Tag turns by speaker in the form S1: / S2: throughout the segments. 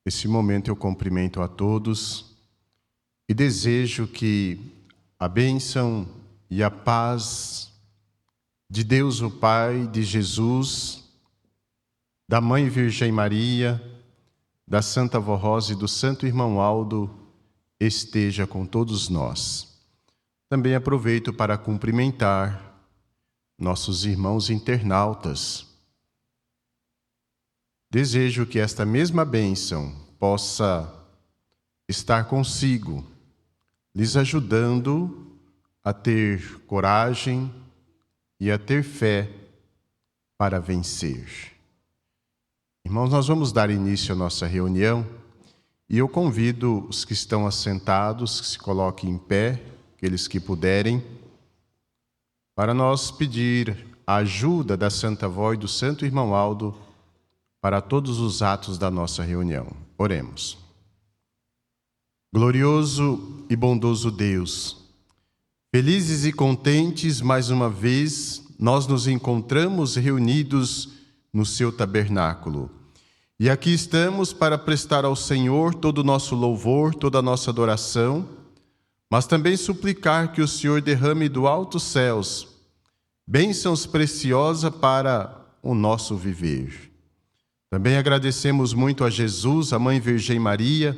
S1: Nesse momento eu cumprimento a todos e desejo que a bênção e a paz de Deus o Pai, de Jesus, da Mãe Virgem Maria, da Santa Vó Rosa e do Santo Irmão Aldo esteja com todos nós. Também aproveito para cumprimentar nossos irmãos internautas. Desejo que esta mesma bênção possa estar consigo, lhes ajudando a ter coragem e a ter fé para vencer. Irmãos, nós vamos dar início à nossa reunião e eu convido os que estão assentados que se coloquem em pé, aqueles que puderem, para nós pedir a ajuda da Santa Vó e do Santo Irmão Aldo para todos os atos da nossa reunião. Oremos. Glorioso e bondoso Deus, felizes e contentes, mais uma vez, nós nos encontramos reunidos no seu tabernáculo. E aqui estamos para prestar ao Senhor todo o nosso louvor, toda a nossa adoração, mas também suplicar que o Senhor derrame do altos céus bênçãos preciosas para o nosso viver. Também agradecemos muito a Jesus, a Mãe Virgem Maria,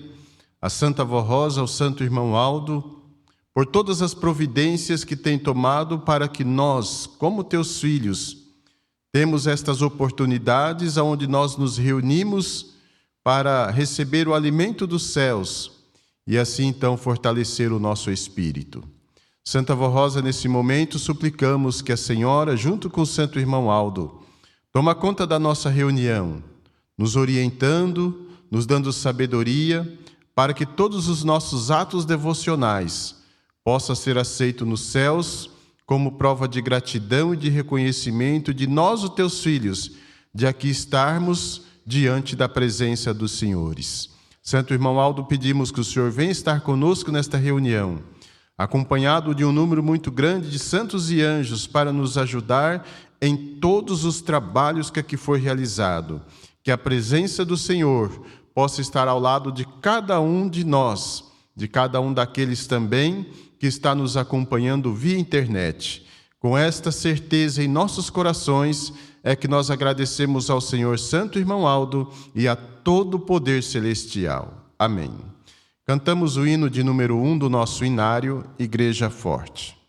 S1: a Santa Vó Rosa, ao Santo Irmão Aldo, por todas as providências que tem tomado para que nós, como teus filhos, temos estas oportunidades onde nós nos reunimos para receber o alimento dos céus e assim então fortalecer o nosso espírito. Santa Vó Rosa, nesse momento, suplicamos que a Senhora, junto com o Santo Irmão Aldo, toma conta da nossa reunião, nos orientando, nos dando sabedoria, para que todos os nossos atos devocionais possam ser aceitos nos céus como prova de gratidão e de reconhecimento de nós, os teus filhos, de aqui estarmos diante da presença dos senhores. Santo Irmão Aldo, pedimos que o Senhor venha estar conosco nesta reunião, acompanhado de um número muito grande de santos e anjos para nos ajudar em todos os trabalhos que aqui foi realizado. Que a presença do Senhor possa estar ao lado de cada um de nós, de cada um daqueles também que está nos acompanhando via internet. Com esta certeza em nossos corações é que nós agradecemos ao Senhor Santo Irmão Aldo e a todo o poder celestial. Amém. Cantamos o hino de número 1 do nosso inário, Igreja Forte.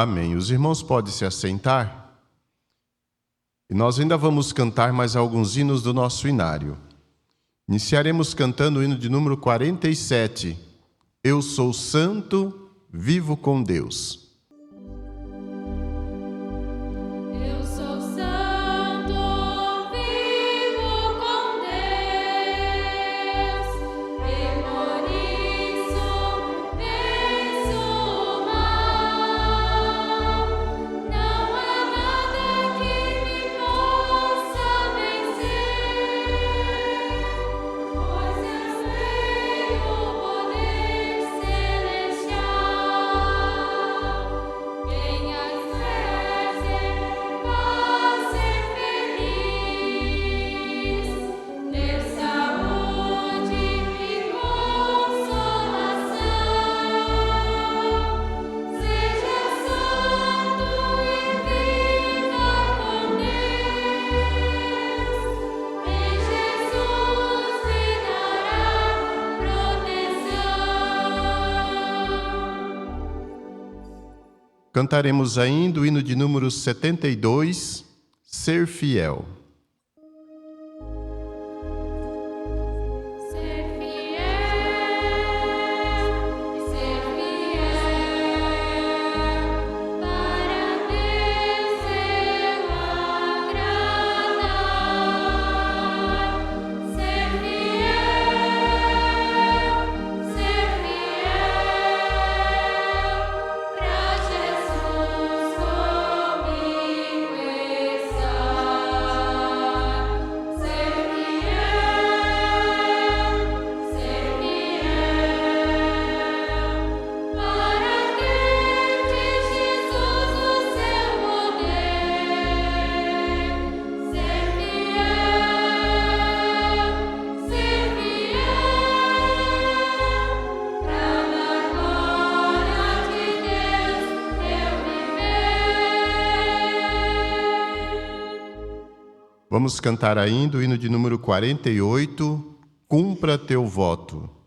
S1: Amém. Os irmãos podem se assentar? E nós ainda vamos cantar mais alguns hinos do nosso inário. Iniciaremos cantando o hino de número 47. Eu sou santo, vivo com Deus. Cantaremos ainda o hino de número 72, Ser Fiel. Vamos cantar ainda o hino de número 48, Cumpra teu voto.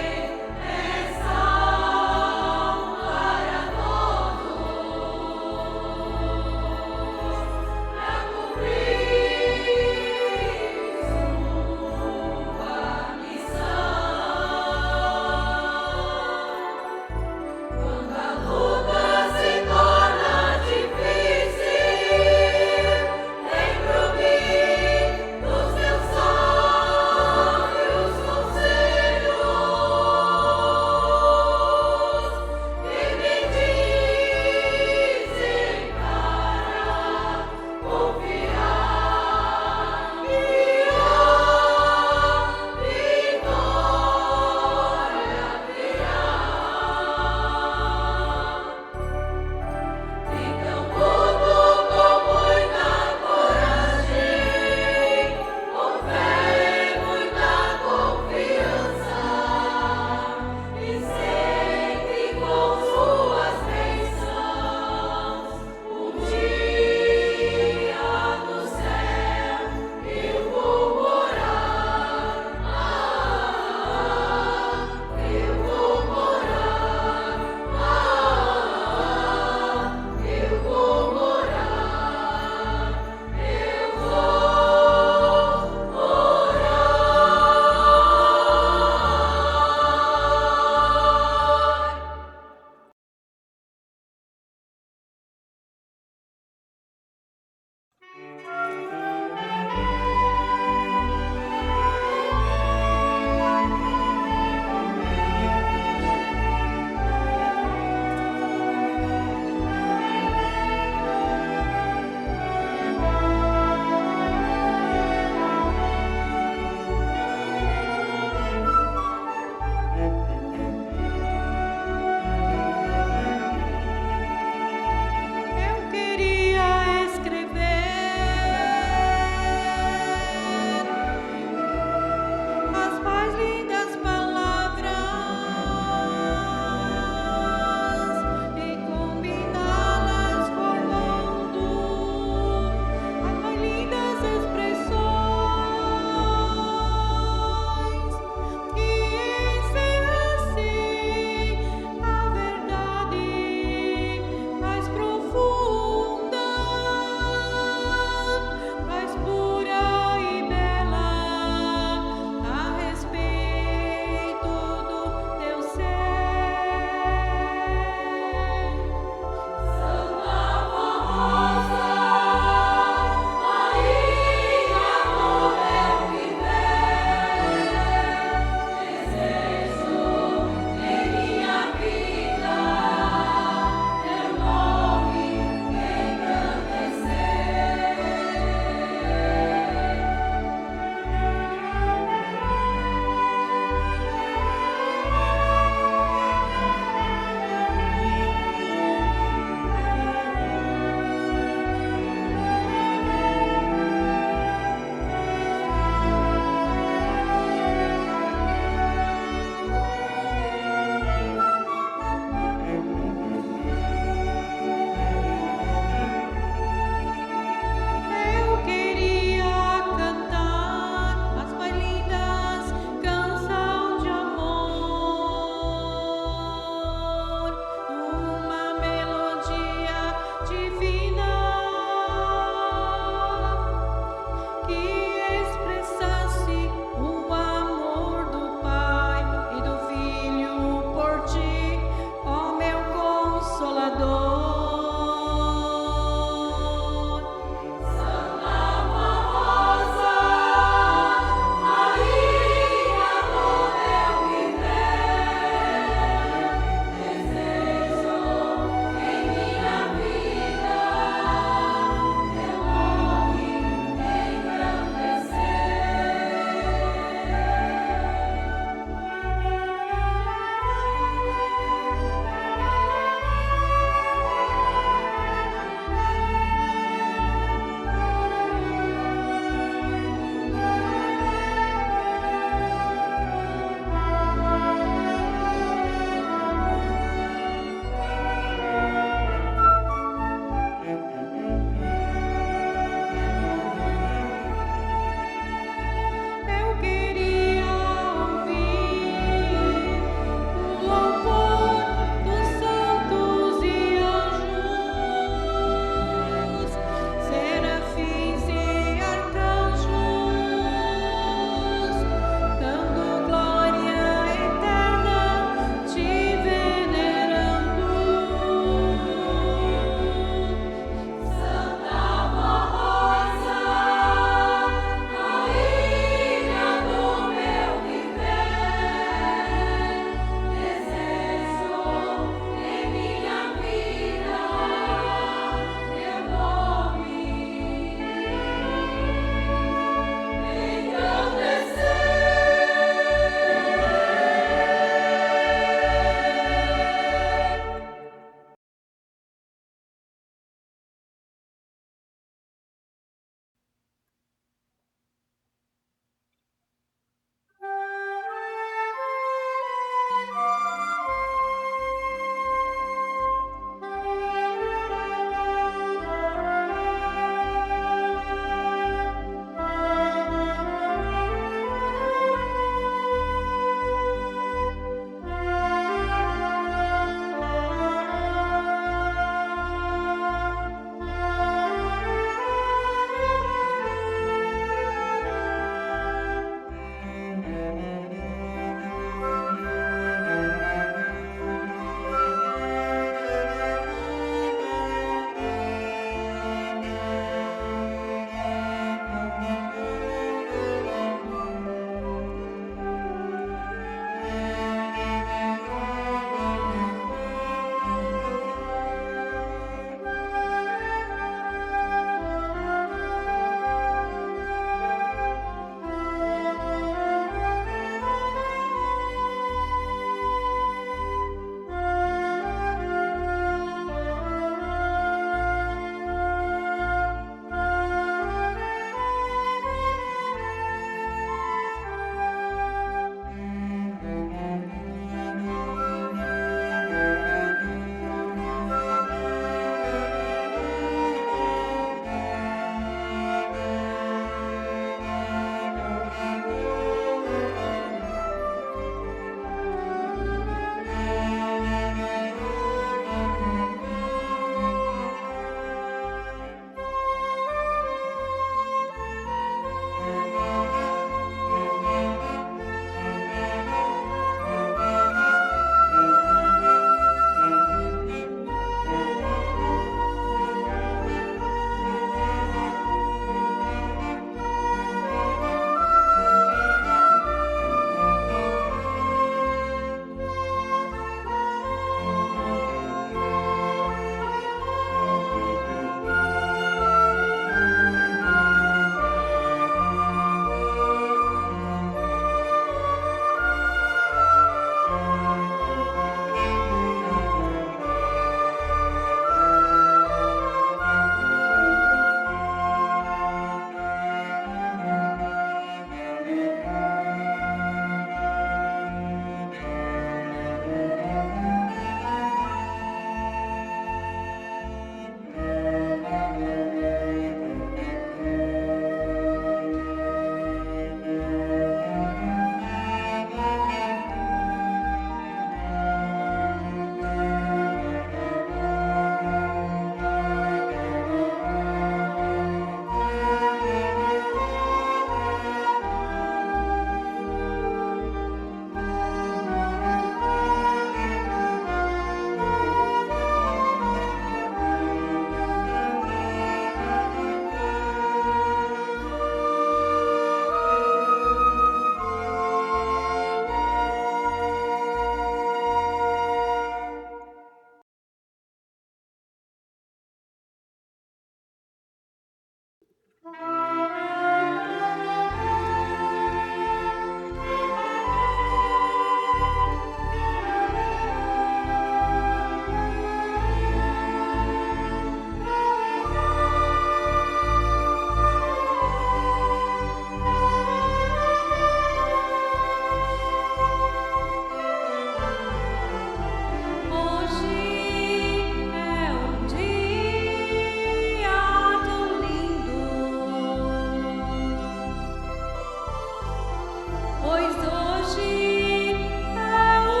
S2: pois hoje é o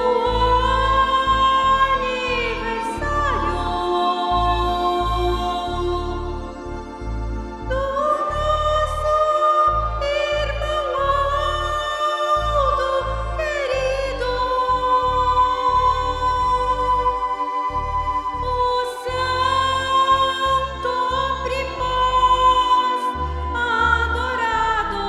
S2: aniversário do nosso irmão Aldo querido. O Santo Primaz adorado.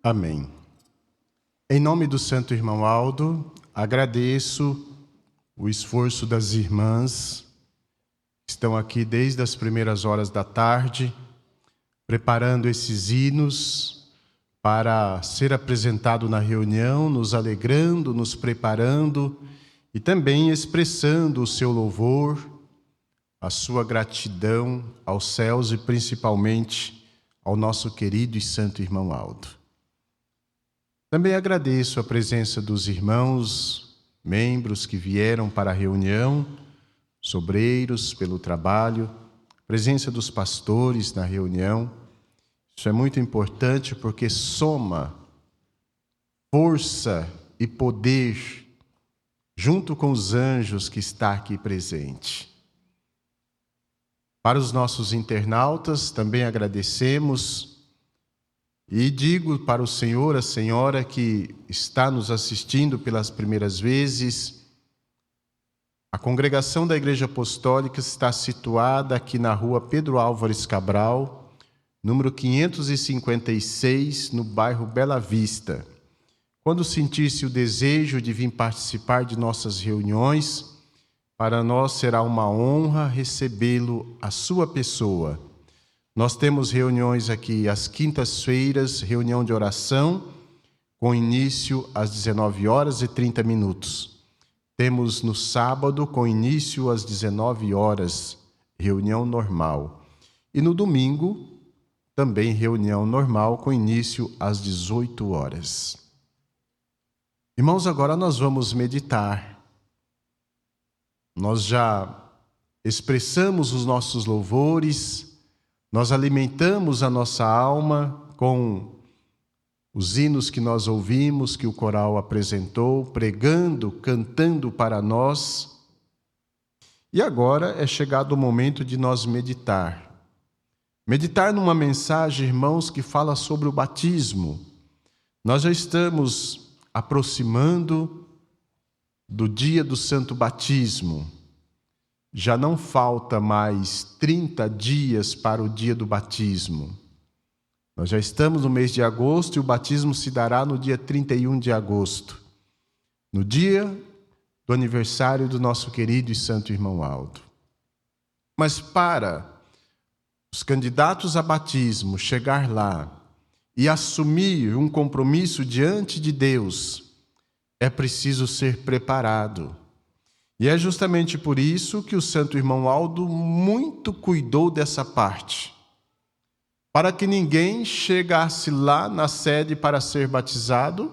S1: Amém. Em nome do Santo Irmão Aldo, agradeço o esforço das irmãs que estão aqui desde as primeiras horas da tarde, preparando esses hinos para ser apresentado na reunião, nos alegrando, nos preparando e também expressando o seu louvor, a sua gratidão aos céus e principalmente ao nosso querido e santo irmão Aldo. Também agradeço a presença dos irmãos, membros que vieram para a reunião, sobreiros pelo trabalho, presença dos pastores na reunião. Isso é muito importante porque soma força e poder junto com os anjos que está aqui presente. Para os nossos internautas, também agradecemos e digo para o senhor, a senhora que está nos assistindo pelas primeiras vezes, a congregação da Igreja Apostólica está situada aqui na rua Pedro Álvares Cabral, número 556, no bairro Bela Vista. Quando sentisse o desejo de vir participar de nossas reuniões, para nós será uma honra recebê-lo, a sua pessoa. Nós temos reuniões aqui às quintas-feiras, reunião de oração, com início às 19h30. Temos no sábado, com início às 19h, reunião normal. E no domingo, também reunião normal, com início às 18h. Irmãos, agora nós vamos meditar. Nós já expressamos os nossos louvores, nós alimentamos a nossa alma com os hinos que nós ouvimos, que o coral apresentou, pregando, cantando para nós. E agora é chegado o momento de nós meditar. Meditar numa mensagem, irmãos, que fala sobre o batismo. Nós já estamos aproximando do dia do Santo Batismo. Já não falta mais 30 dias para o dia do batismo. Nós já estamos no mês de agosto e o batismo se dará no dia 31 de agosto, no dia do aniversário do nosso querido e santo irmão Aldo. Mas para os candidatos a batismo chegar lá e assumir um compromisso diante de Deus, é preciso ser preparado. E é justamente por isso que o santo irmão Aldo muito cuidou dessa parte, para que ninguém chegasse lá na sede para ser batizado.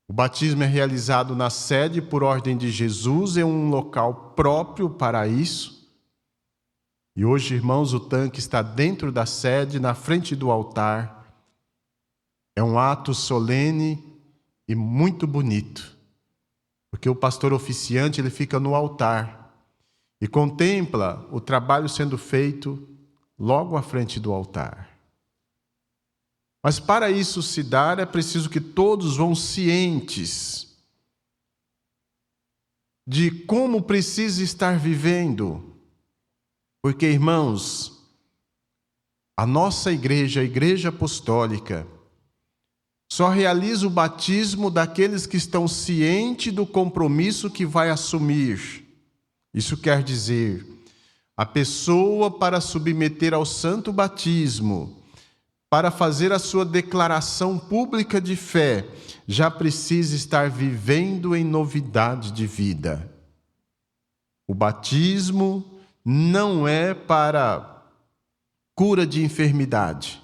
S1: O batismo é realizado na sede por ordem de Jesus, é um local próprio para isso. E hoje, irmãos, o tanque está dentro da sede, na frente do altar. É um ato solene e muito bonito. Porque o pastor oficiante ele fica no altar e contempla o trabalho sendo feito logo à frente do altar. Mas para isso se dar, é preciso que todos vão cientes de como precisa estar vivendo. Porque, irmãos, a nossa igreja, a Igreja Apostólica, só realiza o batismo daqueles que estão cientes do compromisso que vai assumir. Isso quer dizer, a pessoa para submeter ao santo batismo, para fazer a sua declaração pública de fé, já precisa estar vivendo em novidade de vida. O batismo não é para cura de enfermidade.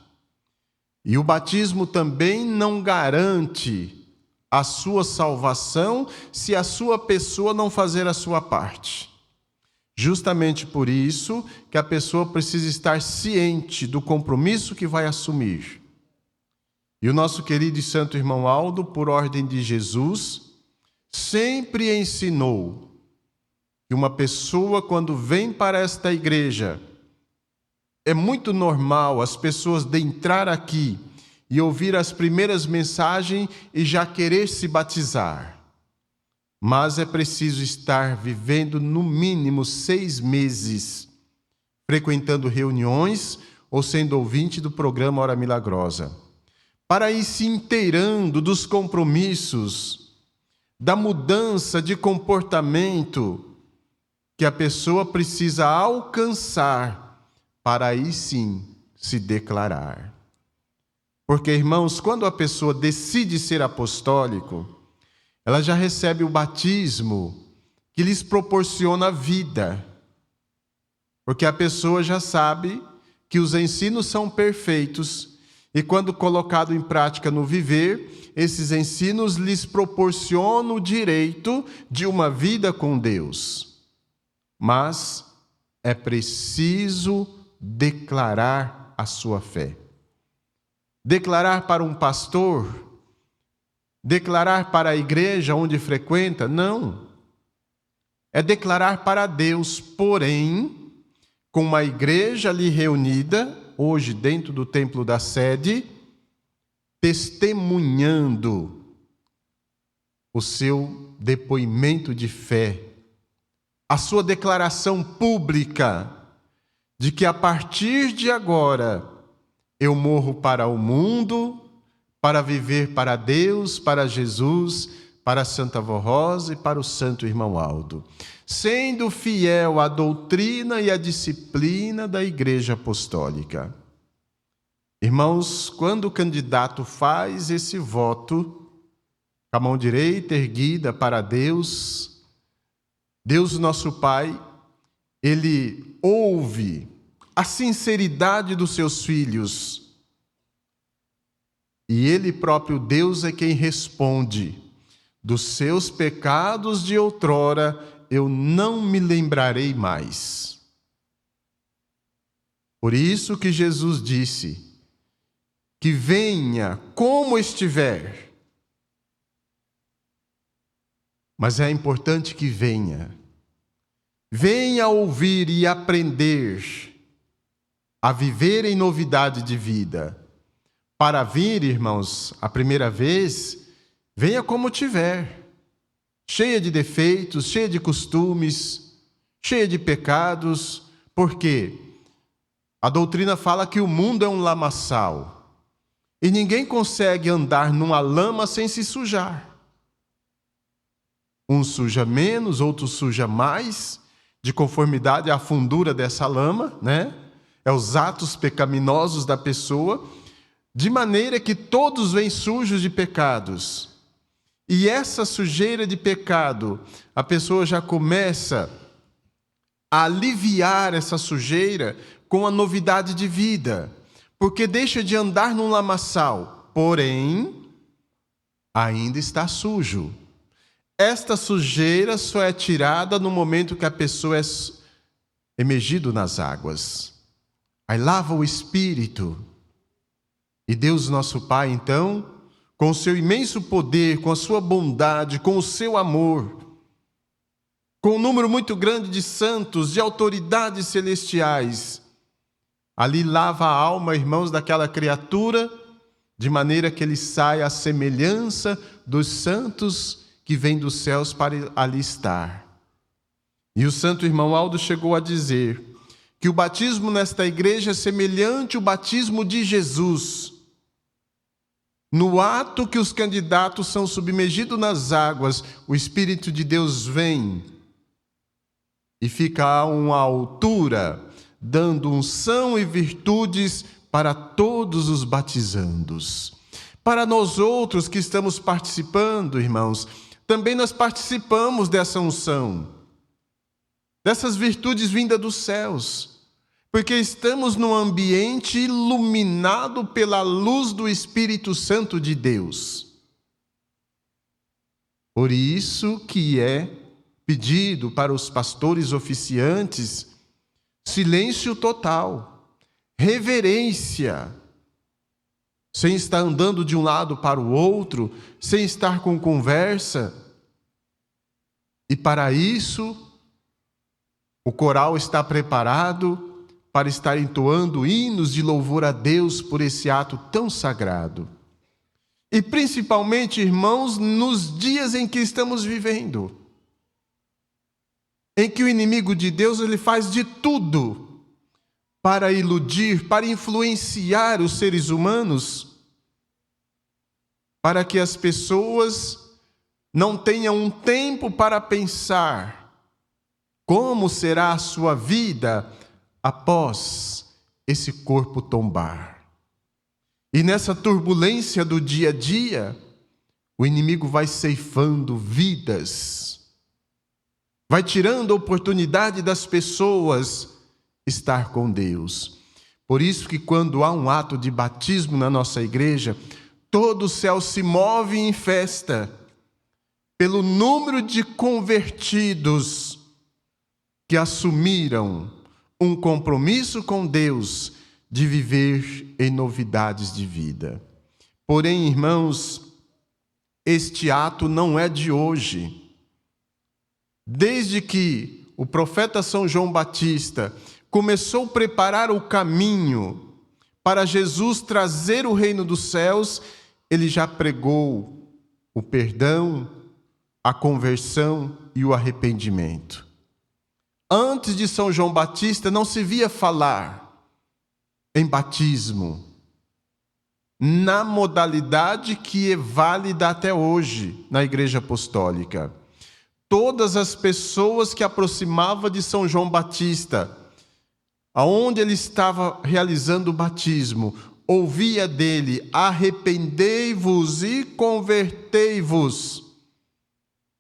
S1: E o batismo também não garante a sua salvação se a sua pessoa não fazer a sua parte. Justamente por isso que a pessoa precisa estar ciente do compromisso que vai assumir. E o nosso querido e santo irmão Aldo, por ordem de Jesus, sempre ensinou que uma pessoa, quando vem para esta igreja, é muito normal as pessoas de entrar aqui e ouvir as primeiras mensagens e já querer se batizar. Mas é preciso estar vivendo no mínimo 6 meses, frequentando reuniões ou sendo ouvinte do programa Hora Milagrosa. para ir se inteirando dos compromissos, da mudança de comportamento que a pessoa precisa alcançar para aí sim se declarar. Porque, irmãos, quando a pessoa decide ser apostólico, ela já recebe o batismo que lhes proporciona vida. Porque a pessoa já sabe que os ensinos são perfeitos e quando colocado em prática no viver, esses ensinos lhes proporcionam o direito de uma vida com Deus. Mas é preciso declarar a sua fé. Declarar para um pastor, declarar para a igreja onde frequenta, não. É declarar para Deus, porém, com uma igreja ali reunida, hoje dentro do templo da sede, testemunhando o seu depoimento de fé, a sua declaração pública de que a partir de agora eu morro para o mundo, para viver para Deus, para Jesus, para a Santa Vó Rosa e para o Santo Irmão Aldo, sendo fiel à doutrina e à disciplina da Igreja Apostólica. Irmãos, quando o candidato faz esse voto, com a mão direita erguida para Deus, Deus nosso Pai, Ele ouve a sinceridade dos seus filhos. E Ele próprio, Deus, é quem responde: dos seus pecados de outrora eu não me lembrarei mais. Por isso que Jesus disse que venha como estiver. Mas é importante que venha. Venha ouvir e aprender a viver em novidade de vida. Para vir, irmãos, a primeira vez, venha como tiver, cheia de defeitos, cheia de costumes, cheia de pecados, porque a doutrina fala que o mundo é um lamaçal e ninguém consegue andar numa lama sem se sujar. Um suja menos, outro suja mais, de conformidade à fundura dessa lama, né? É os atos pecaminosos da pessoa, de maneira que todos vêm sujos de pecados. E essa sujeira de pecado, a pessoa já começa a aliviar essa sujeira com a novidade de vida, porque deixa de andar num lamaçal, porém, ainda está sujo. Esta sujeira só é tirada no momento que a pessoa é emergido nas águas. Aí lava o espírito. E Deus nosso Pai, então, com o seu imenso poder, com a sua bondade, com o seu amor, com um número muito grande de santos, de autoridades celestiais, ali lava a alma, irmãos, daquela criatura, de maneira que ele saia à semelhança dos santos que vêm dos céus para ali estar. E o Santo Irmão Aldo chegou a dizer que o batismo nesta igreja é semelhante ao batismo de Jesus. No ato que os candidatos são submergidos nas águas, o Espírito de Deus vem e fica a uma altura, dando unção e virtudes para todos os batizandos. Para nós outros que estamos participando, irmãos, também nós participamos dessa unção, dessas virtudes vindas dos céus, porque estamos num ambiente iluminado pela luz do Espírito Santo de Deus. Por isso que é pedido para os pastores oficiantes silêncio total, reverência, sem estar andando de um lado para o outro, sem estar com conversa. E para isso, o coral está preparado para estar entoando hinos de louvor a Deus por esse ato tão sagrado. E principalmente, irmãos, nos dias em que estamos vivendo, em que o inimigo de Deus ele faz de tudo para iludir, para influenciar os seres humanos, para que as pessoas não tenham um tempo para pensar como será a sua vida após esse corpo tombar. E nessa turbulência do dia a dia, o inimigo vai ceifando vidas, vai tirando a oportunidade das pessoas estar com Deus. Por isso que quando há um ato de batismo na nossa igreja, todo o céu se move em festa pelo número de convertidos que assumiram um compromisso com Deus de viver em novidades de vida. Porém, irmãos, este ato não é de hoje. Desde que o profeta São João Batista começou a preparar o caminho para Jesus trazer o reino dos céus, ele já pregou o perdão, a conversão e o arrependimento. Antes de São João Batista não se via falar em batismo, na modalidade que é válida até hoje na Igreja Apostólica. Todas as pessoas que aproximavam de São João Batista, aonde ele estava realizando o batismo, ouvia dele: arrependei-vos e convertei-vos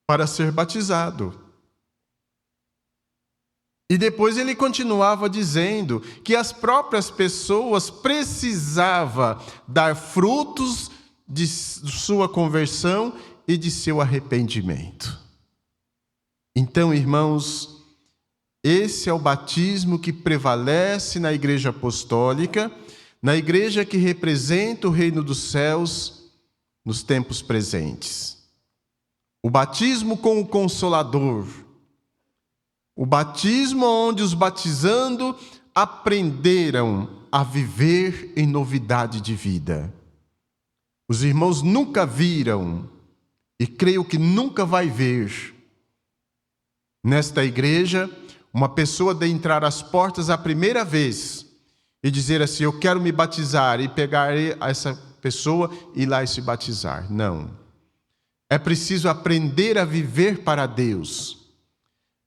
S1: para ser batizado. E depois ele continuava dizendo que as próprias pessoas precisavam dar frutos de sua conversão e de seu arrependimento. Então, irmãos, esse é o batismo que prevalece na Igreja Apostólica, na igreja que representa o reino dos céus nos tempos presentes. O batismo com o Consolador. O batismo onde os batizando aprenderam a viver em novidade de vida. Os irmãos nunca viram, e creio que nunca vai ver, nesta igreja, uma pessoa de entrar às portas a primeira vez e dizer assim: eu quero me batizar, e pegar essa pessoa e ir lá e se batizar. Não. É preciso aprender a viver para Deus.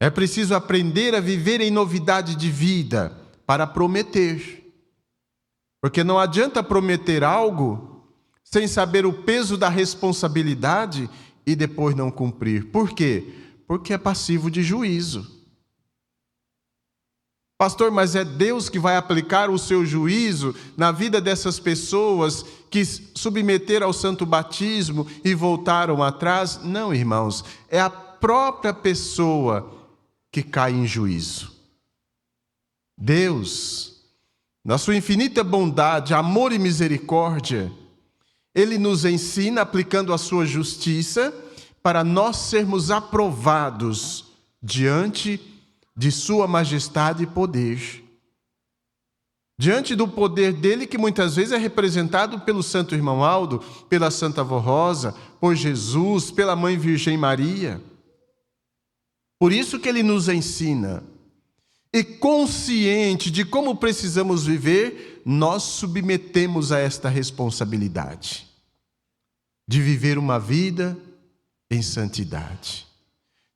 S1: É preciso aprender a viver em novidade de vida para prometer. Porque não adianta prometer algo sem saber o peso da responsabilidade e depois não cumprir. Por quê? Porque é passivo de juízo. Pastor, mas é Deus que vai aplicar o seu juízo na vida dessas pessoas que submeteram ao santo batismo e voltaram atrás? Não, irmãos, é a própria pessoa que cai em juízo. Deus, na sua infinita bondade, amor e misericórdia, Ele nos ensina aplicando a sua justiça para nós sermos aprovados diante de sua majestade e poder. Diante do poder dele, que muitas vezes é representado pelo Santo Irmão Aldo, pela Santa Avó Rosa, por Jesus, pela Mãe Virgem Maria. Por isso que ele nos ensina. E consciente de como precisamos viver, nós submetemos a esta responsabilidade de viver uma vida em santidade,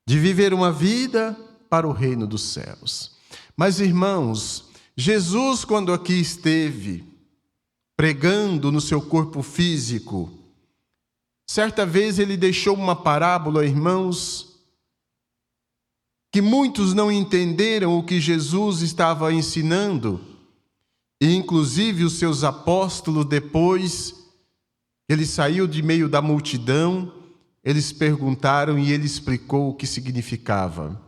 S1: de viver uma vida para o reino dos céus. Mas, irmãos, Jesus, quando aqui esteve pregando no seu corpo físico, certa vez ele deixou uma parábola, irmãos, que muitos não entenderam o que Jesus estava ensinando, e inclusive os seus apóstolos, depois ele saiu de meio da multidão, eles perguntaram e ele explicou o que significava.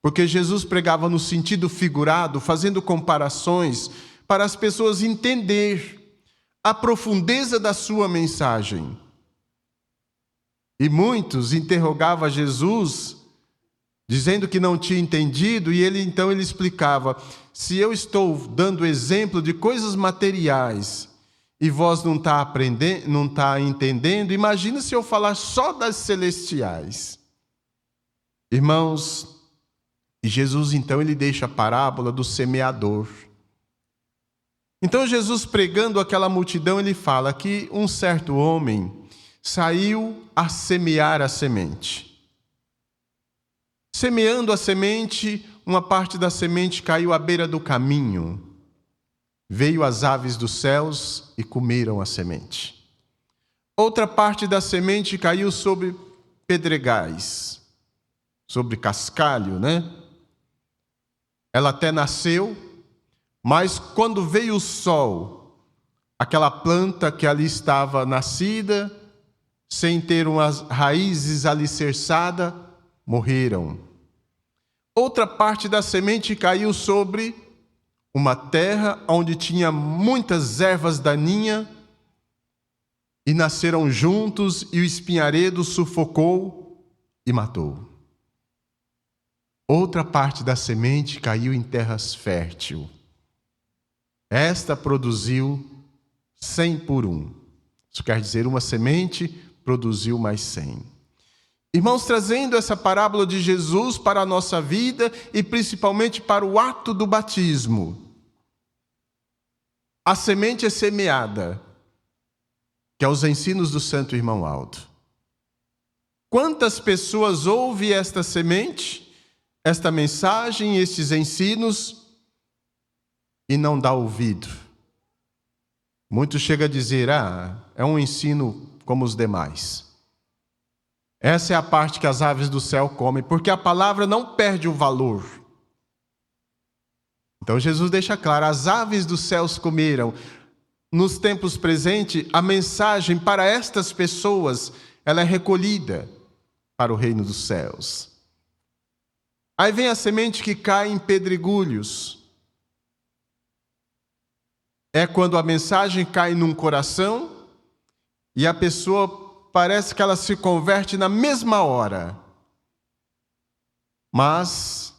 S1: Porque Jesus pregava no sentido figurado, fazendo comparações para as pessoas entender a profundeza da sua mensagem. E muitos interrogavam Jesus, dizendo que não tinha entendido, e ele explicava: se eu estou dando exemplo de coisas materiais e vós não está aprendendo, não está entendendo, imagina se eu falar só das celestiais. Irmãos, e Jesus então ele deixa a parábola do semeador. Então Jesus, pregando aquela multidão, ele fala que um certo homem saiu a semear a semente. Semeando a semente, uma parte da semente caiu à beira do caminho. Veio as aves dos céus e comeram a semente. Outra parte da semente caiu sobre pedregais, sobre cascalho, né? Ela até nasceu, mas quando veio o sol, aquela planta que ali estava nascida, sem ter umas raízes alicerçadas, morreram. Outra parte da semente caiu sobre uma terra onde tinha muitas ervas daninhas e nasceram juntos e o espinharedo sufocou e matou. Outra parte da semente caiu em terras fértil. Esta produziu 100 por 1. Isso quer dizer, uma semente produziu mais 100. Irmãos, trazendo essa parábola de Jesus para a nossa vida e principalmente para o ato do batismo. A semente é semeada, que é os ensinos do Santo Irmão Aldo. Quantas pessoas ouvem esta semente, esta mensagem, estes ensinos, e não dá ouvido? Muitos chegam a dizer, é um ensino como os demais. Essa é a parte que as aves do céu comem, porque a palavra não perde o valor. Então Jesus deixa claro, as aves dos céus comeram. Nos tempos presentes, a mensagem para estas pessoas, ela é recolhida para o reino dos céus. Aí vem a semente que cai em pedregulhos. É quando a mensagem cai num coração e a pessoa parece que ela se converte na mesma hora. Mas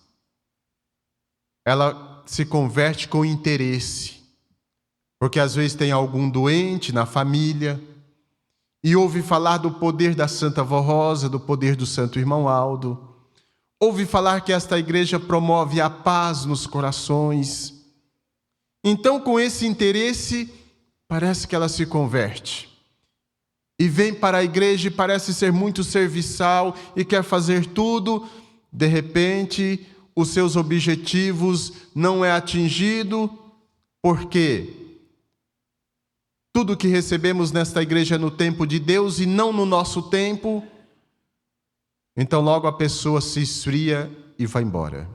S1: ela se converte com interesse. Porque às vezes tem algum doente na família e ouve falar do poder da Santa Vó Rosa, do poder do Santo Irmão Aldo. Ouve falar que esta igreja promove a paz nos corações. Então, com esse interesse, parece que ela se converte. E vem para a igreja e parece ser muito serviçal e quer fazer tudo. De repente, os seus objetivos não é atingido. Por quê? Tudo que recebemos nesta igreja é no tempo de Deus e não no nosso tempo. Então logo a pessoa se esfria e vai embora.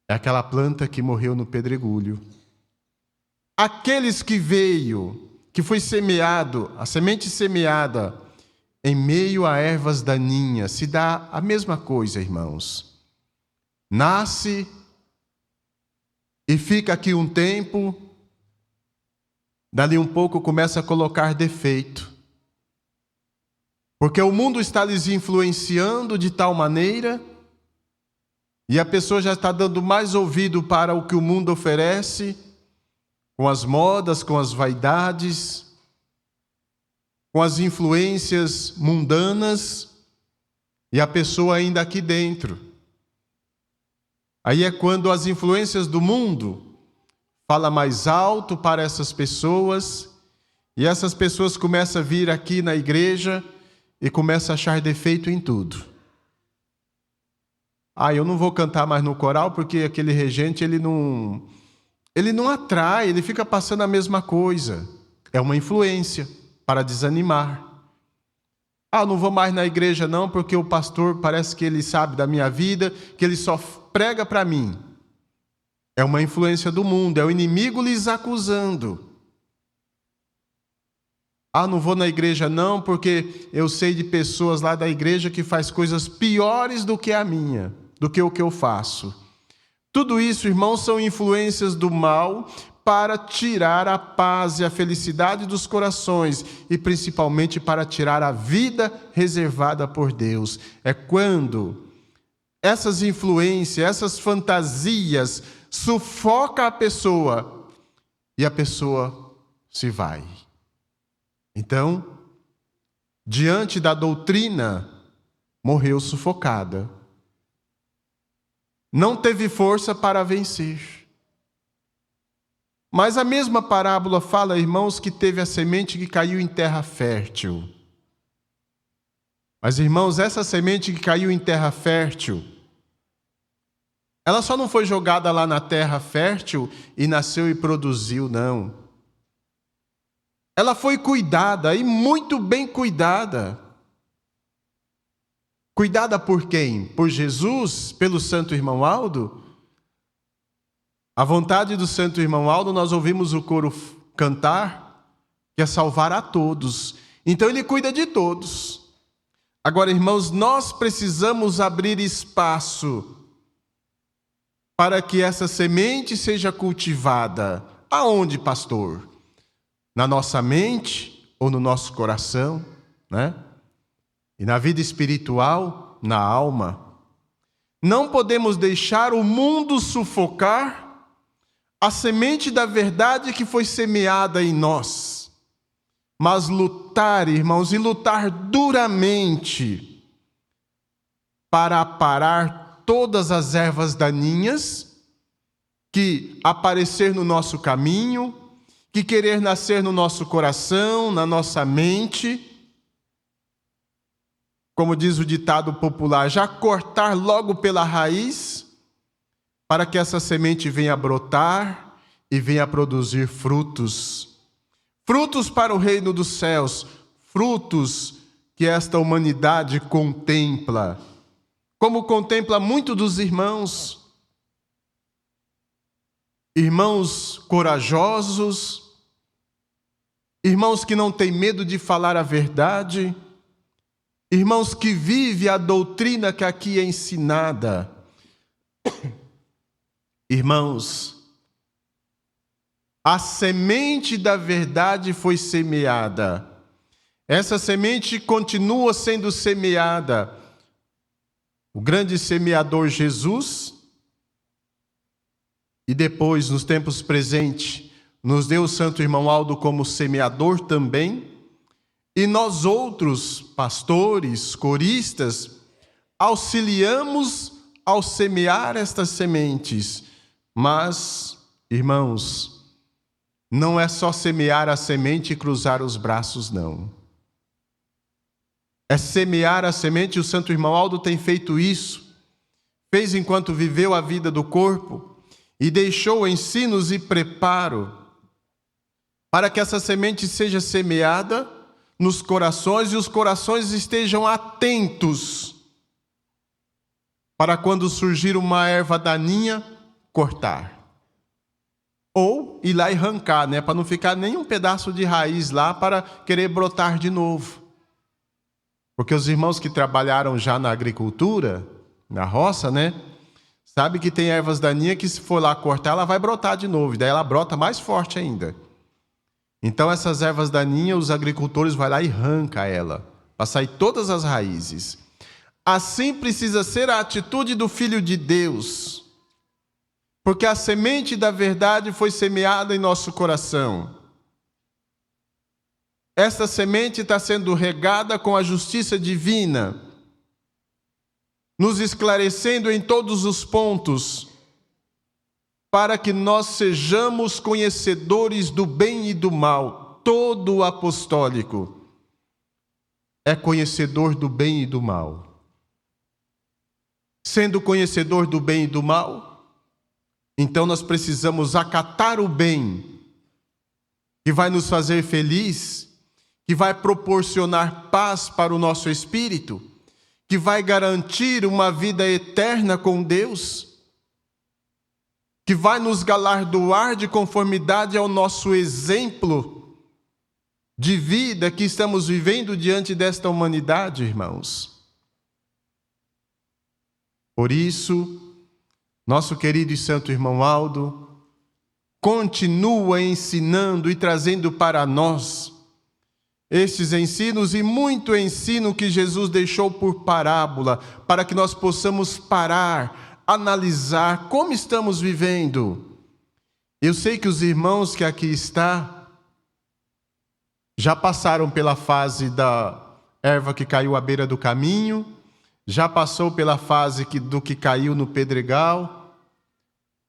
S1: É aquela planta que morreu no pedregulho. Aqueles que veio, que foi semeado, a semente semeada em meio a ervas daninhas, se dá a mesma coisa, irmãos. Nasce e fica aqui um tempo, dali um pouco começa a colocar defeito. Porque o mundo está lhes influenciando de tal maneira, e a pessoa já está dando mais ouvido para o que o mundo oferece, com as modas, com as vaidades, com as influências mundanas, e a pessoa ainda aqui dentro. Aí é quando as influências do mundo falam mais alto para essas pessoas, e essas pessoas começam a vir aqui na igreja e começam a achar defeito em tudo. Eu não vou cantar mais no coral porque aquele regente ele não atrai, ele fica passando a mesma coisa. É uma influência para desanimar. Eu não vou mais na igreja não porque o pastor parece que ele sabe da minha vida, que ele só prega para mim. É uma influência do mundo, é o inimigo lhes acusando. Não vou na igreja não porque eu sei de pessoas lá da igreja que faz coisas piores do que a minha, do que o que eu faço. Tudo isso, irmãos, são influências do mal para tirar a paz e a felicidade dos corações e principalmente para tirar a vida reservada por Deus. É quando essas influências, essas fantasias sufocam a pessoa e a pessoa se vai. Então, diante da doutrina, morreu sufocada. Não teve força para vencer. Mas a mesma parábola fala, irmãos, que teve a semente que caiu em terra fértil. Mas, irmãos, essa semente que caiu em terra fértil, ela só não foi jogada lá na terra fértil e nasceu e produziu, não. Ela foi cuidada, e muito bem cuidada. Cuidada por quem? Por Jesus? Pelo Santo Irmão Aldo? A vontade do Santo Irmão Aldo, nós ouvimos o coro cantar, que é salvar a todos. Então ele cuida de todos. Agora, irmãos, nós precisamos abrir espaço para que essa semente seja cultivada. Aonde, pastor? Na nossa mente ou no nosso coração, né? E na vida espiritual, na alma. Não podemos deixar o mundo sufocar a semente da verdade que foi semeada em nós. Mas lutar, irmãos, e lutar duramente para aparar todas as ervas daninhas que aparecer no nosso caminho, que querer nascer no nosso coração, na nossa mente. Como diz o ditado popular, já cortar logo pela raiz, para que essa semente venha brotar e venha produzir frutos. Frutos para o reino dos céus, frutos que esta humanidade contempla, como contempla muito dos irmãos. Irmãos corajosos, irmãos que não têm medo de falar a verdade, irmãos que vivem a doutrina que aqui é ensinada. Irmãos, a semente da verdade foi semeada. Essa semente continua sendo semeada. O grande semeador Jesus, e depois, nos tempos presentes, nos deu o Santo Irmão Aldo como semeador também. E nós outros, pastores, coristas, auxiliamos ao semear estas sementes. Mas, irmãos, não é só semear a semente e cruzar os braços, não. É semear a semente, e o Santo Irmão Aldo tem feito isso. Fez enquanto viveu a vida do corpo e deixou ensinos e preparo para que essa semente seja semeada nos corações e os corações estejam atentos para quando surgir uma erva daninha, cortar. Ou ir lá e arrancar, né? Para não ficar nenhum pedaço de raiz lá para querer brotar de novo. Porque os irmãos que trabalharam já na agricultura, na roça, né? Sabe que tem ervas daninhas que se for lá cortar, ela vai brotar de novo. E daí ela brota mais forte ainda. Então essas ervas daninhas, os agricultores vão lá e arrancam ela, para sair todas as raízes. Assim precisa ser a atitude do Filho de Deus. Porque a semente da verdade foi semeada em nosso coração. Esta semente está sendo regada com a justiça divina, nos esclarecendo em todos os pontos, para que nós sejamos conhecedores do bem e do mal. Todo o apostólico é conhecedor do bem e do mal. Sendo conhecedor do bem e do mal, então nós precisamos acatar o bem, que vai nos fazer feliz, que vai proporcionar paz para o nosso espírito, que vai garantir uma vida eterna com Deus, que vai nos galardoar de conformidade ao nosso exemplo de vida que estamos vivendo diante desta humanidade, irmãos. Por isso, nosso querido e santo irmão Aldo continua ensinando e trazendo para nós estes ensinos e muito ensino que Jesus deixou por parábola, para que nós possamos parar, analisar como estamos vivendo. Eu sei que os irmãos que aqui estão já passaram pela fase da erva que caiu à beira do caminho, já passou pela fase do que caiu no pedregal,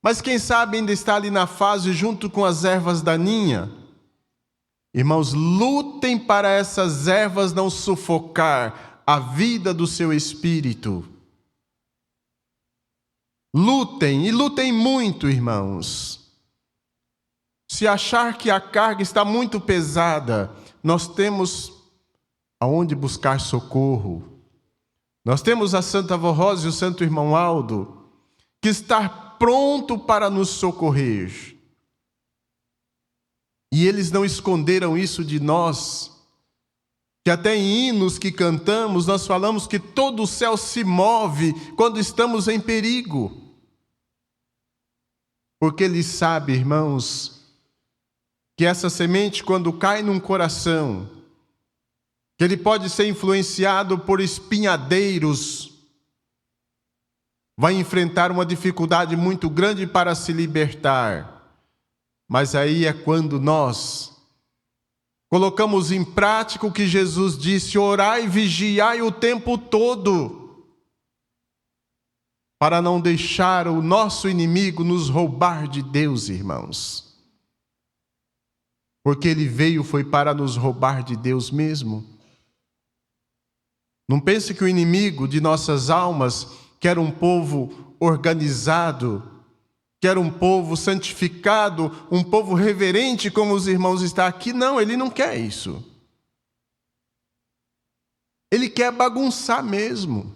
S1: Mas quem sabe ainda está ali na fase junto com as ervas daninhas. Irmãos, lutem para essas ervas não sufocar a vida do seu espírito. Lutem, e lutem muito, irmãos. Se achar que a carga está muito pesada, nós temos aonde buscar socorro. Nós temos a Santa Avó Rosa e o Santo Irmão Aldo, que está pronto para nos socorrer. E eles não esconderam isso de nós, que até em hinos que cantamos, nós falamos que todo o céu se move quando estamos em perigo. Porque ele sabe, irmãos, que essa semente, quando cai num coração, que ele pode ser influenciado por espinhadeiros, vai enfrentar uma dificuldade muito grande para se libertar. Mas aí é quando nós colocamos em prática o que Jesus disse: orai e vigiai o tempo todo, para não deixar o nosso inimigo nos roubar de Deus, irmãos. Porque ele veio foi para nos roubar de Deus mesmo. Não pense que o inimigo de nossas almas quer um povo organizado, quer um povo santificado, um povo reverente como os irmãos estão aqui. Não, ele não quer isso. Ele quer bagunçar mesmo.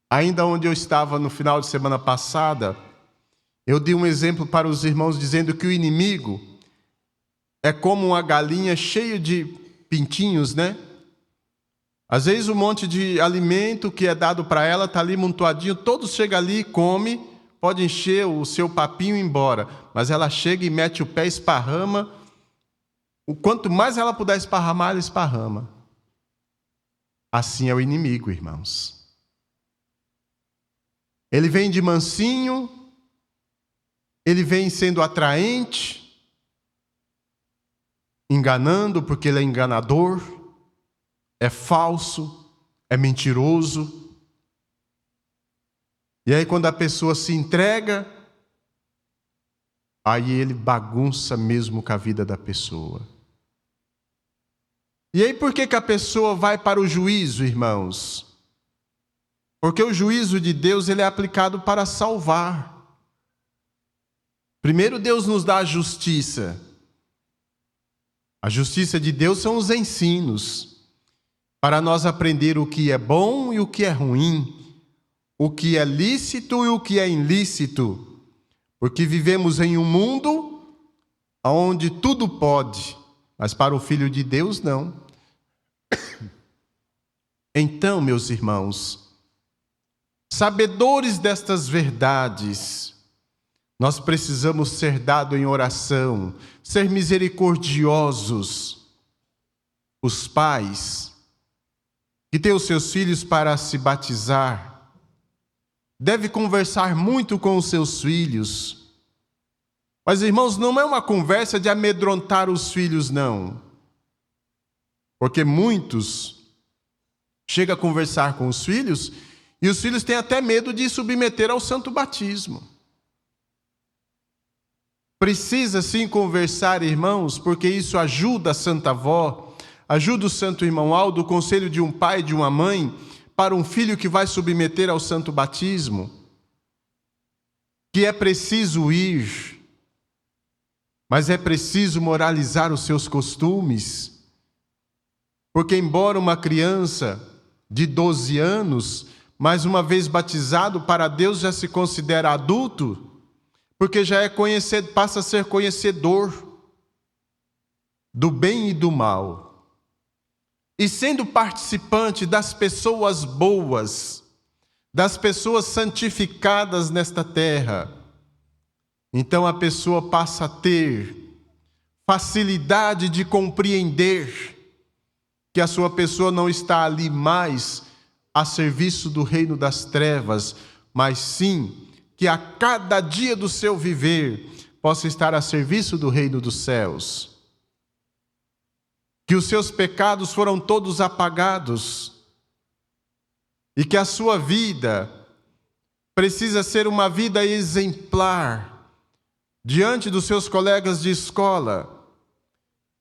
S1: Ainda onde eu estava no final de semana passada, eu dei um exemplo para os irmãos dizendo que o inimigo é como uma galinha cheia de pintinhos, né? Às vezes um monte de alimento que é dado para ela está ali amontoadinho, todos chegam ali, come, pode encher o seu papinho e ir embora, mas ela chega e mete o pé, esparrama. O quanto mais ela puder esparramar, ela esparrama. Assim é o inimigo, irmãos. Ele vem de mansinho, ele vem sendo atraente, enganando, porque ele é enganador, é falso, é mentiroso. E aí quando a pessoa se entrega, aí ele bagunça mesmo com a vida da pessoa. E aí por que a pessoa vai para o juízo, irmãos? Porque o juízo de Deus ele é aplicado para salvar. Primeiro Deus nos dá a justiça. A justiça de Deus são os ensinos, para nós aprender o que é bom e o que é ruim, o que é lícito e o que é ilícito, porque vivemos em um mundo onde tudo pode, mas para o Filho de Deus não. Então, meus irmãos, sabedores destas verdades, nós precisamos ser dados em oração, ser misericordiosos. Os pais que têm os seus filhos para se batizar, deve conversar muito com os seus filhos. Mas, irmãos, não é uma conversa de amedrontar os filhos, não. Porque muitos chegam a conversar com os filhos e os filhos têm até medo de submeter ao santo batismo. Precisa sim conversar, irmãos, porque isso ajuda a Santa Avó, ajuda o Santo Irmão Aldo, o conselho de um pai e de uma mãe, para um filho que vai submeter ao santo batismo, que é preciso ir, mas é preciso moralizar os seus costumes, porque embora uma criança de 12 anos, mais uma vez batizado para Deus, já se considera adulto, porque já é conhecido, passa a ser conhecedor do bem e do mal. E sendo participante das pessoas boas, das pessoas santificadas nesta terra, então a pessoa passa a ter facilidade de compreender que a sua pessoa não está ali mais a serviço do reino das trevas, mas sim que a cada dia do seu viver possa estar a serviço do reino dos céus. Que os seus pecados foram todos apagados e que a sua vida precisa ser uma vida exemplar diante dos seus colegas de escola.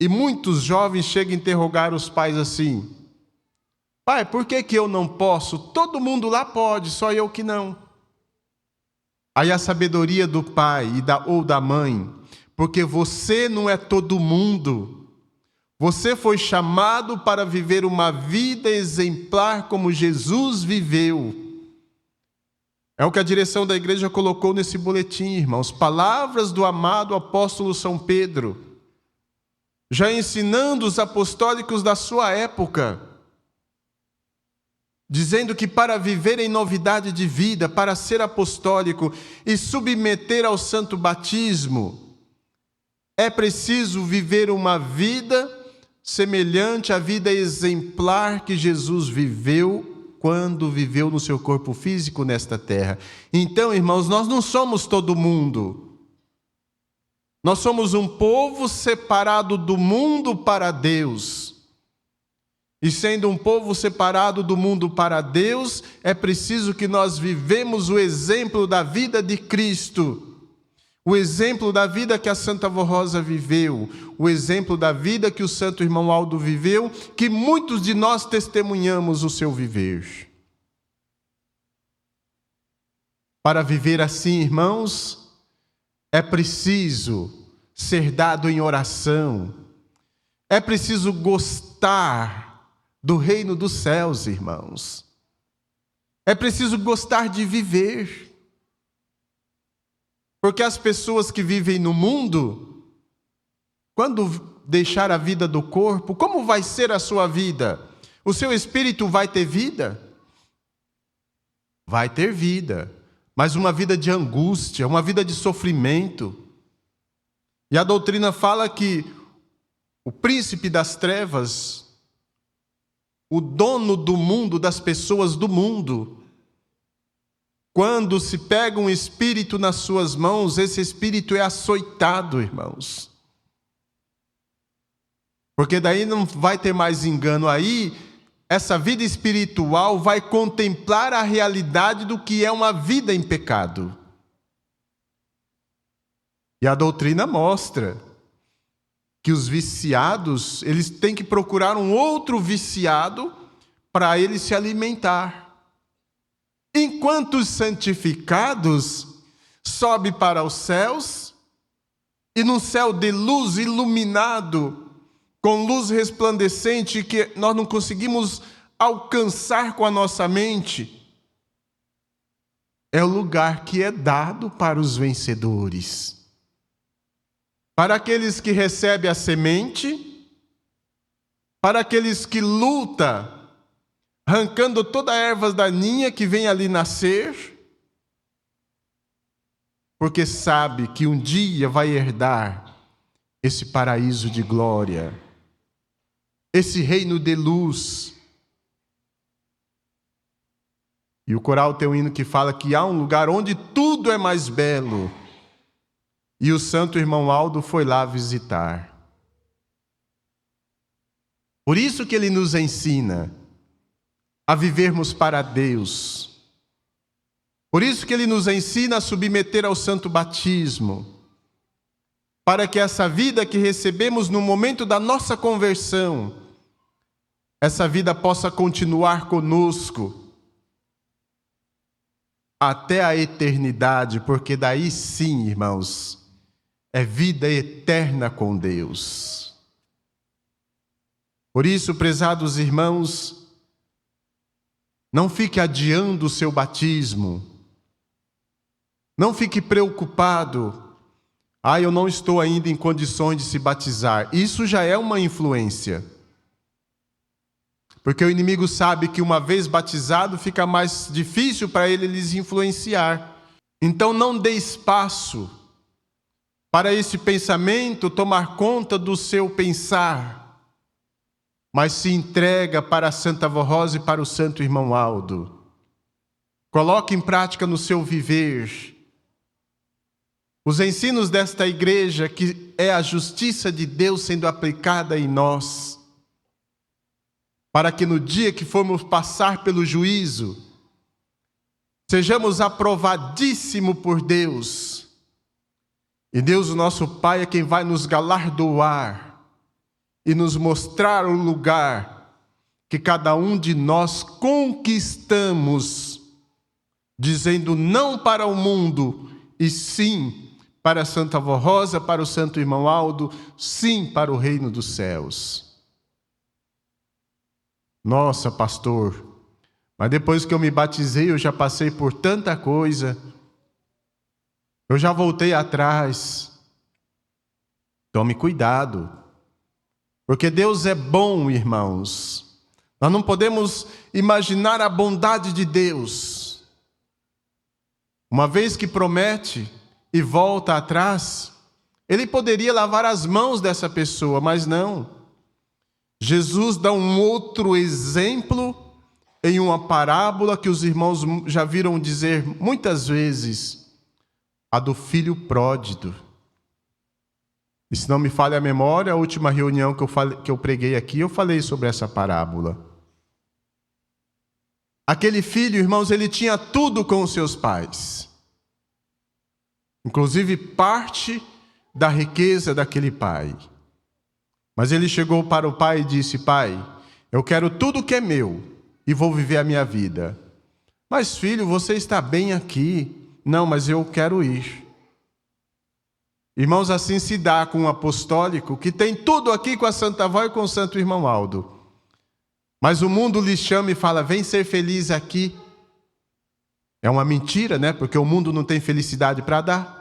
S1: E muitos jovens chegam a interrogar os pais assim: pai, por que eu não posso? Todo mundo lá pode, só eu que não. Aí a sabedoria do pai ou da mãe: porque você não é todo mundo. Você foi chamado para viver uma vida exemplar como Jesus viveu. É o que a direção da igreja colocou nesse boletim, irmãos. Palavras do amado apóstolo São Pedro, já ensinando os apostólicos da sua época, dizendo que para viver em novidade de vida, para ser apostólico e submeter ao santo batismo, é preciso viver uma vida semelhante à vida exemplar que Jesus viveu quando viveu no seu corpo físico nesta terra. Então, irmãos, nós não somos todo mundo. Nós somos um povo separado do mundo para Deus. E sendo um povo separado do mundo para Deus, é preciso que nós vivemos o exemplo da vida de Cristo. O exemplo da vida que a Santa Avó Rosa viveu, o exemplo da vida que o Santo Irmão Aldo viveu, que muitos de nós testemunhamos o seu viver. Para viver assim, irmãos, é preciso ser dado em oração, é preciso gostar do reino dos céus, irmãos. É preciso gostar de viver. Porque as pessoas que vivem no mundo, quando deixar a vida do corpo, como vai ser a sua vida? O seu espírito vai ter vida? Vai ter vida, mas uma vida de angústia, uma vida de sofrimento. E a doutrina fala que o príncipe das trevas, o dono do mundo, das pessoas do mundo, quando se pega um espírito nas suas mãos, esse espírito é açoitado, irmãos. Porque daí não vai ter mais engano aí, essa vida espiritual vai contemplar a realidade do que é uma vida em pecado. E a doutrina mostra que os viciados, eles têm que procurar um outro viciado para ele se alimentar. Enquanto os santificados sobem para os céus, e num céu de luz iluminado, com luz resplandecente que nós não conseguimos alcançar com a nossa mente, é o lugar que é dado para os vencedores. Para aqueles que recebem a semente, para aqueles que lutam, arrancando toda a erva daninha que vem ali nascer, porque sabe que um dia vai herdar esse paraíso de glória, esse reino de luz. E o coral tem um hino que fala que há um lugar onde tudo é mais belo, e o santo irmão Aldo foi lá visitar. Por isso que ele nos ensina a vivermos para Deus. Por isso que ele nos ensina a submeter ao santo batismo, para que essa vida que recebemos no momento da nossa conversão, essa vida possa continuar conosco até a eternidade, porque daí sim, irmãos, é vida eterna com Deus. Por isso, prezados irmãos, não fique adiando o seu batismo. Não fique preocupado. Eu não estou ainda em condições de se batizar. Isso já é uma influência. Porque o inimigo sabe que uma vez batizado fica mais difícil para ele lhes influenciar. Então não dê espaço para esse pensamento tomar conta do seu pensar, mas se entrega para a Santa Avó Rosa e para o Santo Irmão Aldo. Coloque em prática no seu viver os ensinos desta igreja, que é a justiça de Deus sendo aplicada em nós, para que no dia que formos passar pelo juízo, sejamos aprovadíssimos por Deus. E Deus, o nosso Pai, é quem vai nos galardoar e nos mostrar o lugar que cada um de nós conquistamos, dizendo não para o mundo, e sim para a Santa Avó Rosa, para o Santo Irmão Aldo, sim para o reino dos céus. Nossa, pastor, mas depois que eu me batizei, eu já passei por tanta coisa, eu já voltei atrás. Tome cuidado, porque Deus é bom, irmãos. Nós não podemos imaginar a bondade de Deus. Uma vez que promete e volta atrás, Ele poderia lavar as mãos dessa pessoa, mas não. Jesus dá um outro exemplo em uma parábola que os irmãos já viram dizer muitas vezes, a do filho pródigo. E se não me falha a memória, a última reunião que eu preguei aqui, eu falei sobre essa parábola. Aquele filho, irmãos, ele tinha tudo com os seus pais. Inclusive parte da riqueza daquele pai. Mas ele chegou para o pai e disse: pai, eu quero tudo que é meu e vou viver a minha vida. Mas filho, você está bem aqui. Não, mas eu quero ir. Irmãos, assim se dá com um apostólico que tem tudo aqui com a Santa Avó e com o Santo Irmão Aldo. Mas o mundo lhe chama e fala: vem ser feliz aqui. É uma mentira, né? Porque o mundo não tem felicidade para dar.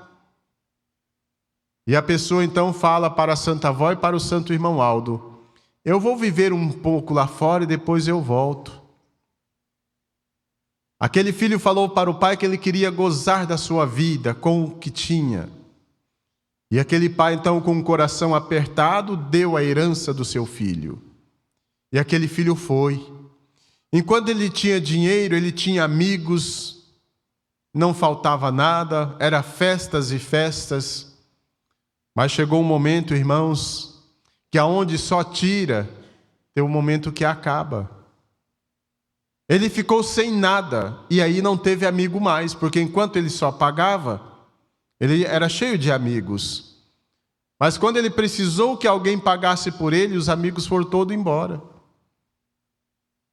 S1: E a pessoa então fala para a Santa Avó e para o Santo Irmão Aldo: eu vou viver um pouco lá fora e depois eu volto. Aquele filho falou para o pai que ele queria gozar da sua vida com o que tinha. E aquele pai então, com o coração apertado, deu a herança do seu filho. E aquele filho foi. Enquanto ele tinha dinheiro, ele tinha amigos, não faltava nada, era festas e festas. Mas chegou um momento, irmãos, que aonde só tira, tem um momento que acaba. Ele ficou sem nada, e aí não teve amigo mais, porque enquanto ele só pagava, ele era cheio de amigos. Mas quando ele precisou que alguém pagasse por ele, os amigos foram todos embora.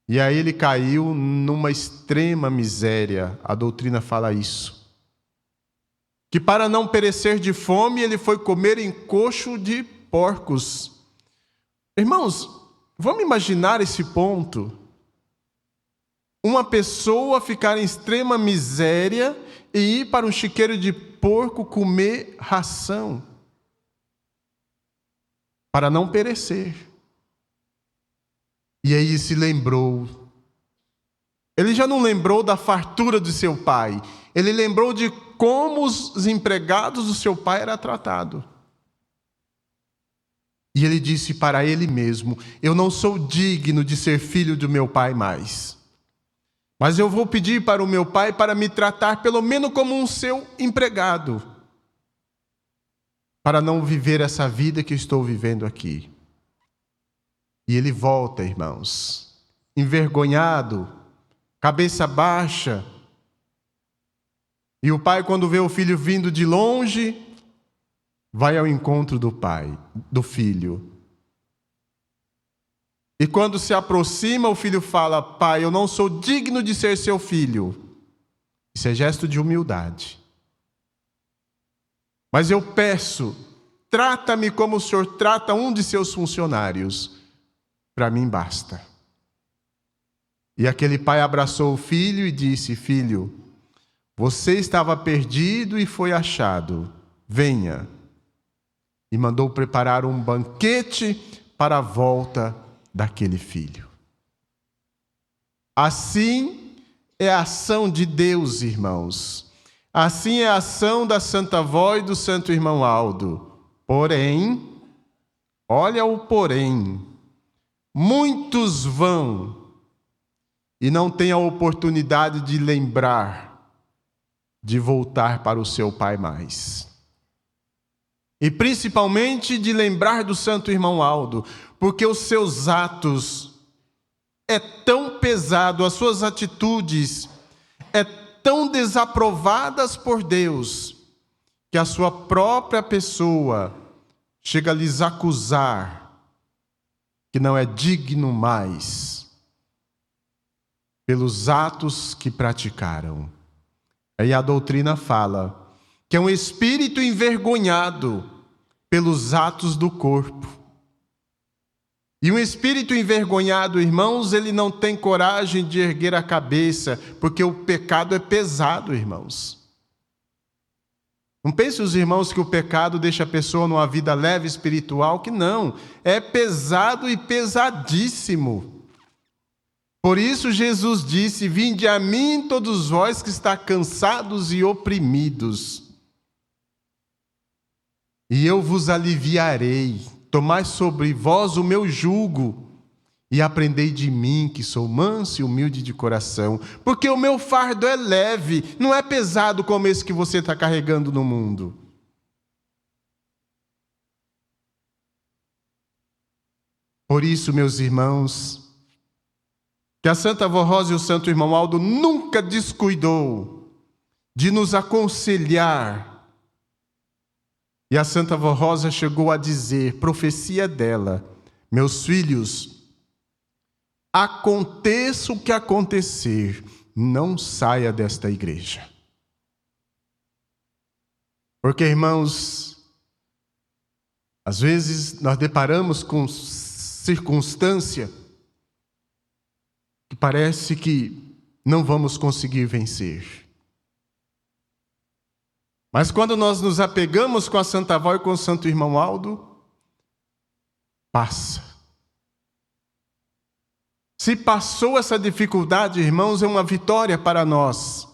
S1: E aí ele caiu numa extrema miséria, a doutrina fala isso. Que para não perecer de fome, ele foi comer em coxo de porcos. Irmãos, vamos imaginar esse ponto. Uma pessoa ficar em extrema miséria e ir para um chiqueiro de porco comer ração. Para não perecer. E aí se lembrou. Ele já não lembrou da fartura de seu pai. Ele lembrou de como os empregados do seu pai eram tratados. E ele disse para ele mesmo: eu não sou digno de ser filho do meu pai mais. Mas eu vou pedir para o meu pai para me tratar pelo menos como um seu empregado. Para não viver essa vida que eu estou vivendo aqui. E ele volta, irmãos, envergonhado, cabeça baixa. E o pai, quando vê o filho vindo de longe, vai ao encontro do pai, do filho. E quando se aproxima, o filho fala: pai, eu não sou digno de ser seu filho. Isso é gesto de humildade. Mas eu peço, trata-me como o senhor trata um de seus funcionários. Para mim basta. E aquele pai abraçou o filho e disse: filho, você estava perdido e foi achado. Venha. E mandou preparar um banquete para a volta daquele filho. Assim é a ação de Deus, irmãos. Assim é a ação da Santa Avó e do Santo Irmão Aldo. Porém, olha o porém, muitos vão e não têm a oportunidade de lembrar, de voltar para o seu pai mais. E principalmente de lembrar do Santo Irmão Aldo, porque os seus atos é tão pesado, as suas atitudes é tão desaprovadas por Deus, que a sua própria pessoa chega a lhes acusar que não é digno mais pelos atos que praticaram. Aí a doutrina fala que é um espírito envergonhado pelos atos do corpo. E um espírito envergonhado, irmãos, ele não tem coragem de erguer a cabeça, porque o pecado é pesado, irmãos. Não pense os irmãos que o pecado deixa a pessoa numa vida leve espiritual, que não. É pesado e pesadíssimo. Por isso Jesus disse: vinde a mim todos vós que está cansados e oprimidos, e eu vos aliviarei. Tomai sobre vós o meu jugo e aprendei de mim, que sou manso e humilde de coração, porque o meu fardo é leve, não é pesado como esse que você está carregando no mundo. Por isso, meus irmãos, que a Santa Avó Rosa e o Santo Irmão Aldo nunca descuidou de nos aconselhar. E a Santa Avó Rosa chegou a dizer, profecia dela: meus filhos, aconteça o que acontecer, não saia desta igreja. Porque, irmãos, às vezes nós deparamos com circunstância que parece que não vamos conseguir vencer. Mas quando nós nos apegamos com a Santa Avó e com o Santo Irmão Aldo, passa. Se passou essa dificuldade, irmãos, é uma vitória para nós.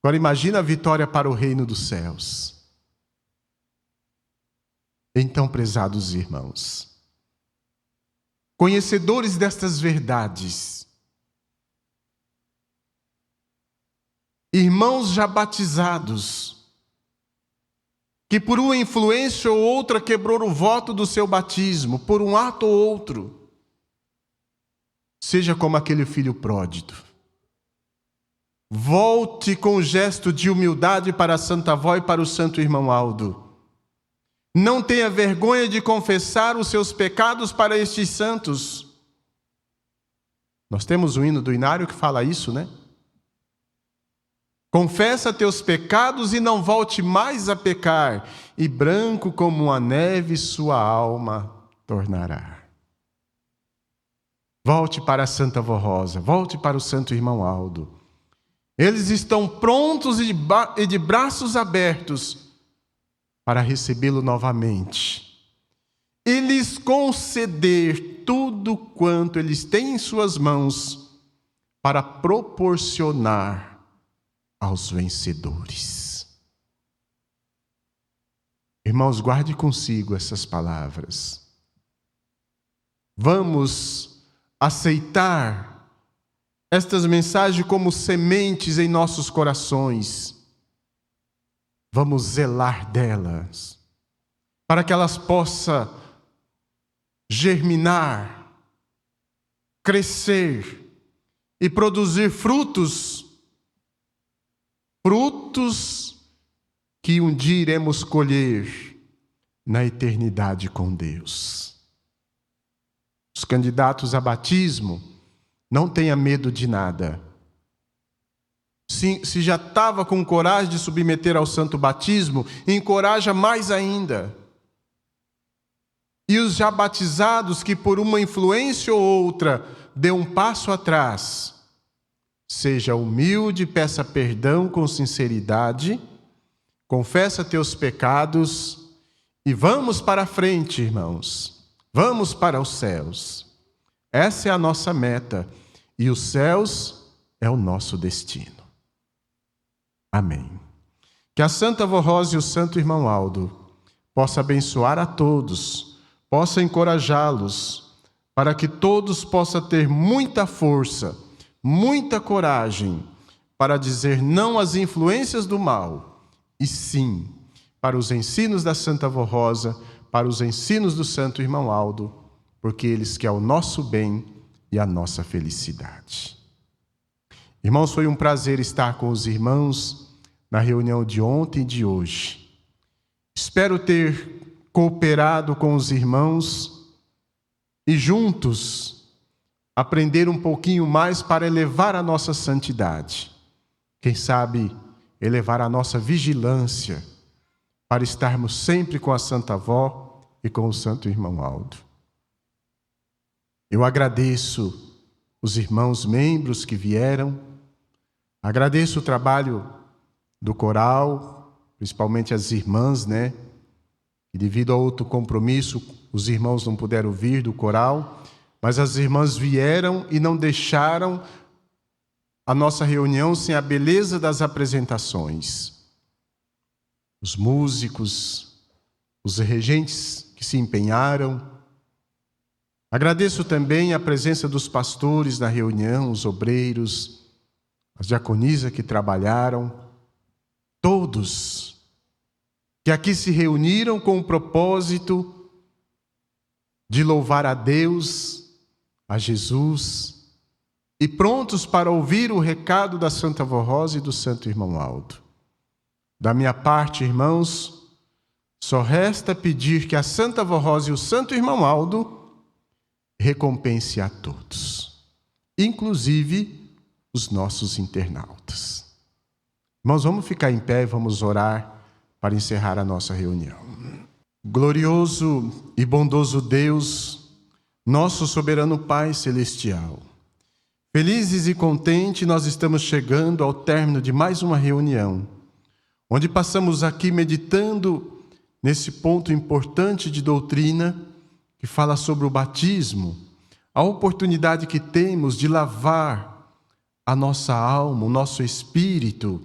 S1: Agora imagina a vitória para o reino dos céus. Então, prezados irmãos, conhecedores destas verdades, irmãos já batizados, que por uma influência ou outra quebrou o voto do seu batismo, por um ato ou outro, seja como aquele filho pródigo. Volte com um gesto de humildade para a Santa Avó e para o Santo Irmão Aldo. Não tenha vergonha de confessar os seus pecados para estes santos. Nós temos um hino do Inário que fala isso, né? Confessa teus pecados e não volte mais a pecar, e branco como a neve sua alma tornará. Volte para a Santa Avó Rosa, volte para o Santo Irmão Aldo. Eles estão prontos e de braços abertos para recebê-lo novamente e lhes conceder tudo quanto eles têm em suas mãos para proporcionar aos vencedores. Irmãos, guarde consigo essas palavras. Vamos aceitar estas mensagens como sementes em nossos corações. Vamos zelar delas, para que elas possam germinar, crescer e produzir frutos que um dia iremos colher na eternidade com Deus. Os candidatos a batismo, não tenha medo de nada. Se já estava com coragem de submeter ao santo batismo, encoraja mais ainda. E os já batizados que por uma influência ou outra deu um passo atrás, seja humilde, peça perdão com sinceridade, confessa teus pecados e vamos para a frente, irmãos. Vamos para os céus. Essa é a nossa meta e os céus é o nosso destino. Amém. Que a Santa Avó Rosa e o Santo Irmão Aldo possa abençoar a todos, possa encorajá-los, para que todos possam ter muita força, muita coragem para dizer não às influências do mal, e sim para os ensinos da Santa Avó Rosa, para os ensinos do Santo Irmão Aldo, porque eles querem o nosso bem e a nossa felicidade. Irmãos, foi um prazer estar com os irmãos na reunião de ontem e de hoje. Espero ter cooperado com os irmãos e juntos aprender um pouquinho mais para elevar a nossa santidade. Quem sabe elevar a nossa vigilância para estarmos sempre com a Santa Avó e com o Santo Irmão Aldo. Eu agradeço os irmãos membros que vieram, agradeço o trabalho do coral, principalmente as irmãs, E devido a outro compromisso, os irmãos não puderam vir do coral, mas as irmãs vieram e não deixaram a nossa reunião sem a beleza das apresentações. Os músicos, os regentes que se empenharam. Agradeço também a presença dos pastores na reunião, os obreiros, as diaconisas que trabalharam, todos que aqui se reuniram com o propósito de louvar a Deus, a Jesus, e prontos para ouvir o recado da Santa Avó Rosa e do Santo Irmão Aldo. Da minha parte, irmãos, só resta pedir que a Santa Avó Rosa e o Santo Irmão Aldo recompense a todos, inclusive os nossos internautas. Irmãos, vamos ficar em pé e vamos orar para encerrar a nossa reunião. Glorioso e bondoso Deus, nosso soberano Pai celestial, felizes e contentes nós estamos chegando ao término de mais uma reunião, onde passamos aqui meditando nesse ponto importante de doutrina que fala sobre o batismo, a oportunidade que temos de lavar a nossa alma, o nosso espírito,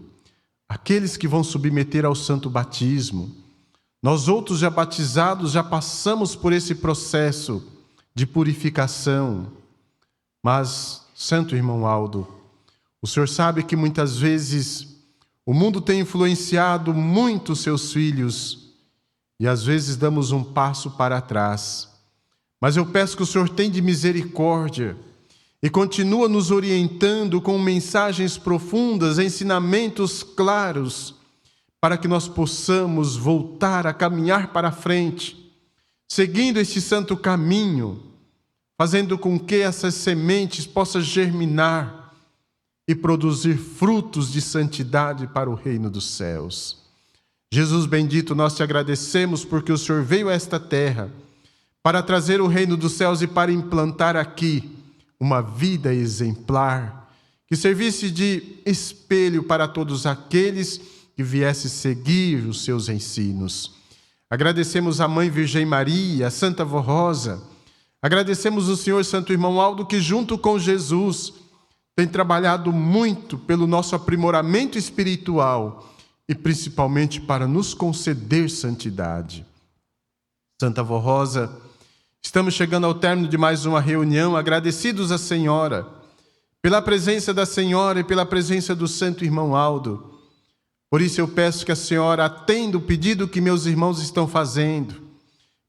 S1: aqueles que vão submeter ao santo batismo. Nós outros já batizados já passamos por esse processo de purificação. Mas, Santo Irmão Aldo, o senhor sabe que muitas vezes o mundo tem influenciado muito seus filhos e às vezes damos um passo para trás. Mas eu peço que o Senhor tenha de misericórdia e continua nos orientando com mensagens profundas, ensinamentos claros, para que nós possamos voltar a caminhar para frente, seguindo este santo caminho, fazendo com que essas sementes possam germinar e produzir frutos de santidade para o reino dos céus. Jesus bendito, nós te agradecemos porque o Senhor veio a esta terra para trazer o reino dos céus e para implantar aqui uma vida exemplar, que servisse de espelho para todos aqueles que viessem seguir os seus ensinos. Agradecemos a Mãe Virgem Maria, a Santa Avó Rosa, agradecemos o Senhor Santo Irmão Aldo, que junto com Jesus tem trabalhado muito pelo nosso aprimoramento espiritual e principalmente para nos conceder santidade. Santa Avó Rosa, estamos chegando ao término de mais uma reunião, agradecidos à Senhora, pela presença da Senhora e pela presença do Santo Irmão Aldo. Por isso eu peço que a Senhora atenda o pedido que meus irmãos estão fazendo,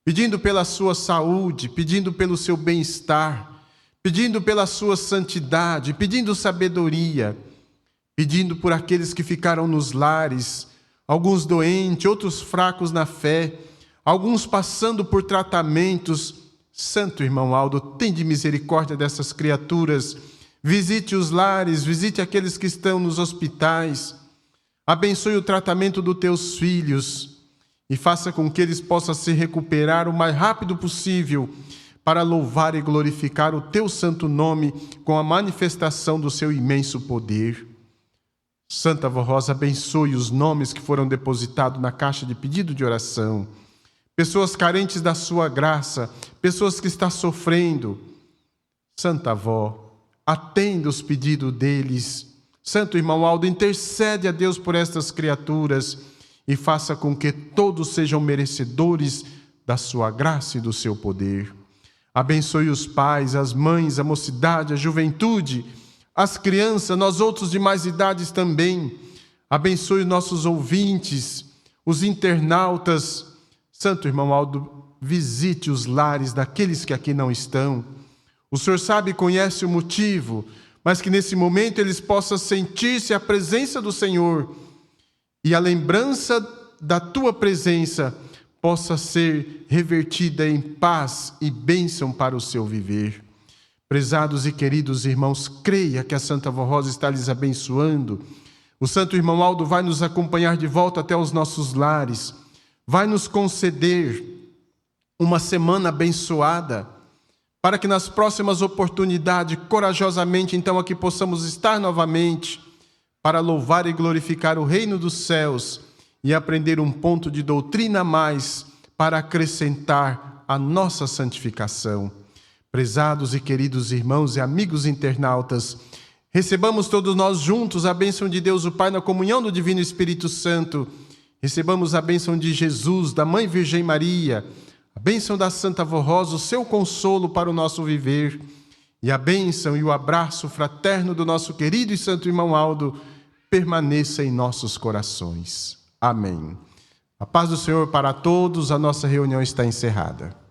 S1: pedindo pela sua saúde, pedindo pelo seu bem-estar, pedindo pela sua santidade, pedindo sabedoria, pedindo por aqueles que ficaram nos lares, alguns doentes, outros fracos na fé, alguns passando por tratamentos. Santo Irmão Aldo, tem de misericórdia dessas criaturas, visite os lares, visite aqueles que estão nos hospitais, abençoe o tratamento dos teus filhos e faça com que eles possam se recuperar o mais rápido possível para louvar e glorificar o teu santo nome com a manifestação do seu imenso poder. Santa Avó Rosa, abençoe os nomes que foram depositados na caixa de pedido de oração, pessoas carentes da sua graça, pessoas que estão sofrendo. Santa Avó, atenda os pedidos deles. Santo Irmão Aldo, intercede a Deus por estas criaturas e faça com que todos sejam merecedores da sua graça e do seu poder. Abençoe os pais, as mães, a mocidade, a juventude, as crianças, nós outros de mais idades também. Abençoe os nossos ouvintes, os internautas. Santo Irmão Aldo, visite os lares daqueles que aqui não estão. O Senhor sabe e conhece o motivo mas que nesse momento eles possam sentir-se a presença do Senhor e a lembrança da tua presença possa ser revertida em paz e bênção para o seu viver. Prezados e queridos irmãos, creia que a Santa Vó Rosa está lhes abençoando. O Santo Irmão Aldo vai nos acompanhar de volta até os nossos lares, vai nos conceder uma semana abençoada, para que nas próximas oportunidades, corajosamente, então, aqui possamos estar novamente, para louvar e glorificar o reino dos céus e aprender um ponto de doutrina a mais para acrescentar a nossa santificação. Prezados e queridos irmãos e amigos internautas, recebamos todos nós juntos a bênção de Deus o Pai na comunhão do Divino Espírito Santo. Recebamos a bênção de Jesus, da Mãe Virgem Maria, a bênção da Santa Vó Rosa, o seu consolo para o nosso viver, e a bênção e o abraço fraterno do nosso querido e santo irmão Aldo permaneça em nossos corações. Amém. A paz do Senhor para todos, a nossa reunião está encerrada.